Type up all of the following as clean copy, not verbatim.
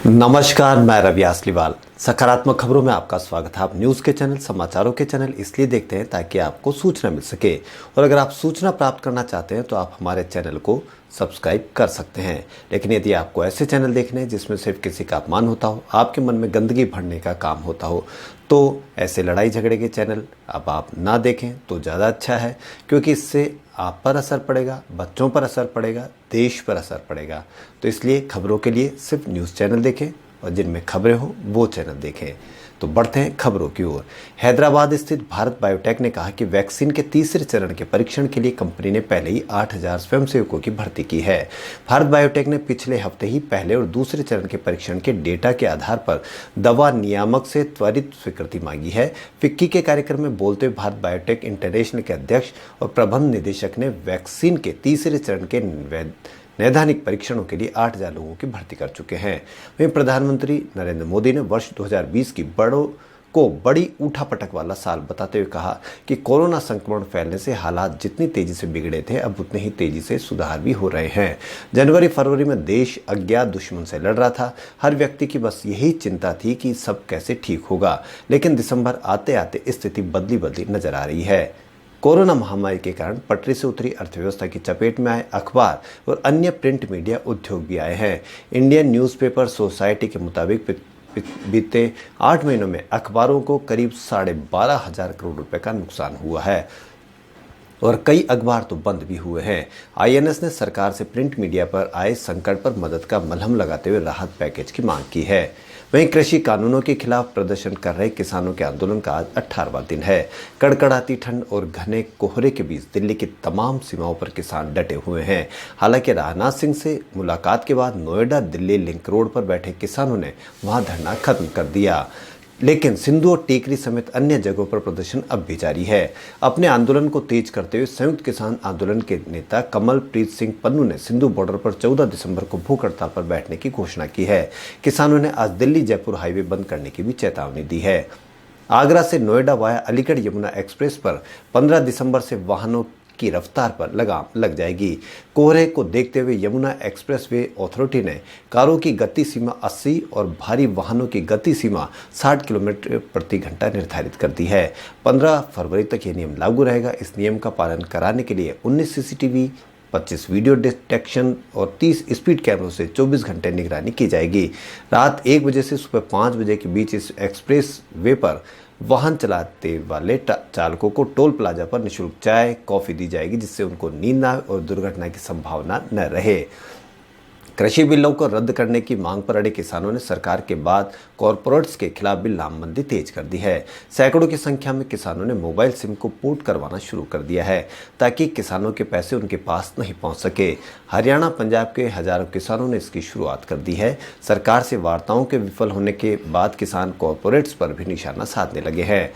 नमस्कार, मैं रवि आसलीवाल। सकारात्मक खबरों में आपका स्वागत है। आप न्यूज़ के चैनल, समाचारों के चैनल इसलिए देखते हैं ताकि आपको सूचना मिल सके, और अगर आप सूचना प्राप्त करना चाहते हैं तो आप हमारे चैनल को सब्सक्राइब कर सकते हैं। लेकिन यदि आपको ऐसे चैनल देखने हैं जिसमें सिर्फ किसी का अपमान होता हो, आपके मन में गंदगी भरने का काम होता हो, तो ऐसे लड़ाई झगड़े के चैनल अब आप ना देखें तो ज़्यादा अच्छा है, क्योंकि इससे आप पर असर पड़ेगा, बच्चों पर असर पड़ेगा, देश पर असर पड़ेगा। तो इसलिए खबरों के लिए सिर्फ न्यूज़ चैनल देखें और जिनमें खबरें हो वो चैनल देखें। तो बढ़ते हैं खबरों की ओर। हैदराबाद स्थित भारत बायोटेक ने कहा कि वैक्सीन के तीसरे चरण के परीक्षण के लिए कंपनी ने पहले ही 8,000 स्वयंसेवकों की भर्ती की है। भारत बायोटेक ने पिछले हफ्ते ही पहले और दूसरे चरण के परीक्षण के डेटा के आधार पर दवा नियामक से त्वरित स्वीकृति मांगी है। फिक्की के कार्यक्रम में बोलते हुए भारत बायोटेक इंटरनेशनल के अध्यक्ष और प्रबंध निदेशक ने वैक्सीन के तीसरे चरण के नैदानिक परीक्षणों के लिए 8,000 लोगों की भर्ती कर चुके हैं। वहीं प्रधानमंत्री नरेंद्र मोदी ने वर्ष 2020 की बड़ी उठापटक वाला साल बताते हुए कहा कि कोरोना संक्रमण फैलने से हालात जितनी तेजी से बिगड़े थे, अब उतनी ही तेजी से सुधार भी हो रहे हैं। जनवरी फरवरी में देश अज्ञात दुश्मन से लड़ रहा था। हर व्यक्ति की बस यही चिंता थी कि सब कैसे ठीक होगा, लेकिन दिसंबर आते आते स्थिति बदली नजर आ रही है। कोरोना महामारी के कारण पटरी से उतरी अर्थव्यवस्था की चपेट में आए अखबार और अन्य प्रिंट मीडिया उद्योग भी आए हैं। इंडियन न्यूज़पेपर सोसाइटी के मुताबिक बीते 8 महीनों में अखबारों को करीब 12,500 करोड़ रुपए का नुकसान हुआ है और कई अखबार तो बंद भी हुए हैं। आईएनएस ने सरकार से प्रिंट मीडिया पर आए संकट पर मदद का मलहम लगाते हुए राहत पैकेज की मांग की है। वहीं कृषि कानूनों के खिलाफ प्रदर्शन कर रहे किसानों के आंदोलन का आज 18वां दिन है। कड़कड़ाती ठंड और घने कोहरे के बीच दिल्ली की तमाम सीमाओं पर किसान डटे हुए हैं। हालांकि राजनाथ सिंह से मुलाकात के बाद नोएडा दिल्ली लिंक रोड पर बैठे किसानों ने वहां धरना खत्म कर दिया, लेकिन सिंधु और टेकरी समेत अन्य जगहों पर प्रदर्शन अब भी जारी है। अपने आंदोलन को तेज करते हुए संयुक्त किसान आंदोलन के नेता कमल प्रीत सिंह पन्नू ने सिंधु बॉर्डर पर 14 दिसंबर को भूख हड़ताल पर बैठने की घोषणा की है। किसानों ने आज दिल्ली जयपुर हाईवे बंद करने की भी चेतावनी दी है। आगरा से नोएडा वाया अलीगढ़ यमुना एक्सप्रेस पर 15 दिसंबर से वाहनों की रफ्तार पर लगाम लग जाएगी। कोहरे को देखते हुए यमुना एक्सप्रेसवे अथॉरिटी ने कारों की गति सीमा 80 और भारी वाहनों की गति सीमा 60 किलोमीटर प्रति घंटा निर्धारित कर दी है। 15 फरवरी तक ये नियम लागू रहेगा। इस नियम का पालन कराने के लिए 19 सीसीटीवी, 25 वीडियो डिटेक्शन और 30 स्पीड कैमरों से 24 घंटे निगरानी की जाएगी। रात 1 बजे से सुबह 5 बजे के बीच इस एक्सप्रेस वे पर वाहन चलाते वाले चालकों को टोल प्लाजा पर निःशुल्क चाय कॉफी दी जाएगी, जिससे उनको नींद ना आए और दुर्घटना की संभावना न रहे। कृषि बिलों को रद्द करने की मांग पर अड़े किसानों ने सरकार के बाद कॉरपोरेट्स के खिलाफ भी लामबंदी तेज कर दी है। सैकड़ों की संख्या में किसानों ने मोबाइल सिम को पोर्ट करवाना शुरू कर दिया है ताकि किसानों के पैसे उनके पास नहीं पहुंच सके। हरियाणा पंजाब के हजारों किसानों ने इसकी शुरुआत कर दी है। सरकार से वार्ताओं के विफल होने के बाद किसान कॉरपोरेट्स पर भी निशाना साधने लगे हैं।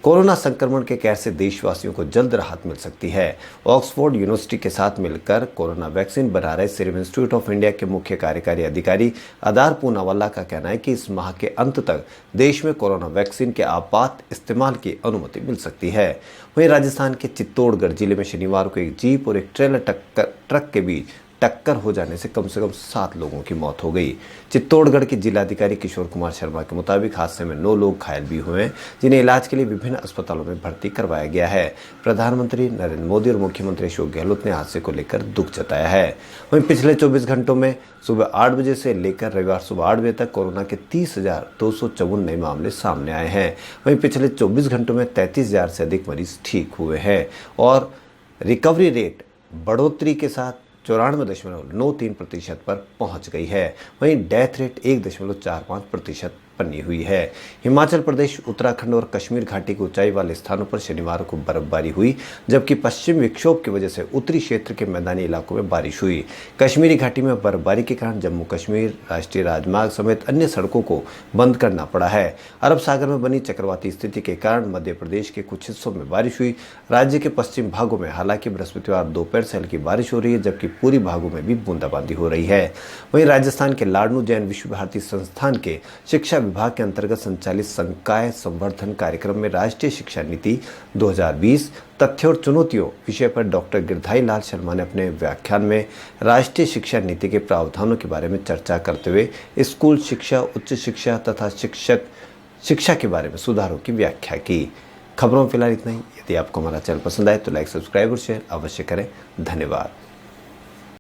कोरोना संक्रमण के कहर से देशवासियों को जल्द राहत मिल सकती है। ऑक्सफोर्ड यूनिवर्सिटी के साथ मिलकर कोरोना वैक्सीन बना रहे सीरम इंस्टीट्यूट ऑफ इंडिया के मुख्य कार्यकारी अधिकारी अदार पूनावाला का कहना है कि इस माह के अंत तक देश में कोरोना वैक्सीन के आपात इस्तेमाल की अनुमति मिल सकती है। वहीं राजस्थान के चित्तौड़गढ़ जिले में शनिवार को एक जीप और एक ट्रेलर ट्रक के बीच टक्कर हो जाने से कम 7 लोगों की मौत हो गई। चित्तौड़गढ़ के जिलाधिकारी किशोर कुमार शर्मा के मुताबिक हादसे में 9 लोग घायल भी हुए हैं, जिन्हें इलाज के लिए विभिन्न अस्पतालों में भर्ती करवाया गया है। प्रधानमंत्री नरेंद्र मोदी और मुख्यमंत्री अशोक गहलोत ने हादसे को लेकर दुख जताया है। वहीं पिछले 24 घंटों में सुबह 8 बजे से लेकर रविवार सुबह 8 बजे तक कोरोना के 30,254 नए मामले सामने आए हैं। वहीं पिछले 24 घंटों में 33,000 से अधिक मरीज ठीक हुए हैं और रिकवरी रेट बढ़ोतरी के साथ 94.93% पर पहुंच गई है। वहीं डेथ रेट 1.45% बनी हुई है। हिमाचल प्रदेश, उत्तराखंड और कश्मीर घाटी के ऊंचाई वाले स्थानों पर शनिवार को बर्फबारी हुई, जबकि पश्चिम विक्षोभ की वजह से उत्तरी क्षेत्र के मैदानी इलाकों में बारिश हुई। कश्मीरी घाटी में बर्फबारी के कारण जम्मू कश्मीर राष्ट्रीय राजमार्ग समेत अन्य सड़कों को बंद करना पड़ा है। अरब सागर में बनी चक्रवाती स्थिति के कारण मध्य प्रदेश के कुछ हिस्सों में बारिश हुई। राज्य के पश्चिम भागों में हालांकि बृहस्पतिवार दोपहर से हल्की बारिश हो रही है, जबकि पूर्वी भागों में भी बूंदाबांदी हो रही है। वहीं राजस्थान के लाडनू जैन विश्व भारती संस्थान के शिक्षा विभाग के अंतर्गत संचालित संकाय संवर्धन कार्यक्रम में राष्ट्रीय शिक्षा नीति 2020 तथ्य और चुनौतियों विषय पर डॉक्टर गिरधारी लाल शर्मा ने अपने व्याख्यान में राष्ट्रीय शिक्षा नीति के प्रावधानों के बारे में चर्चा करते हुए स्कूल शिक्षा, उच्च शिक्षा तथा शिक्षा के बारे में सुधारों की व्याख्या की। खबरों में फिलहाल इतना ही। यदि आपको हमारा चैनल पसंद आए तो लाइक, सब्सक्राइब और शेयर अवश्य करें। धन्यवाद।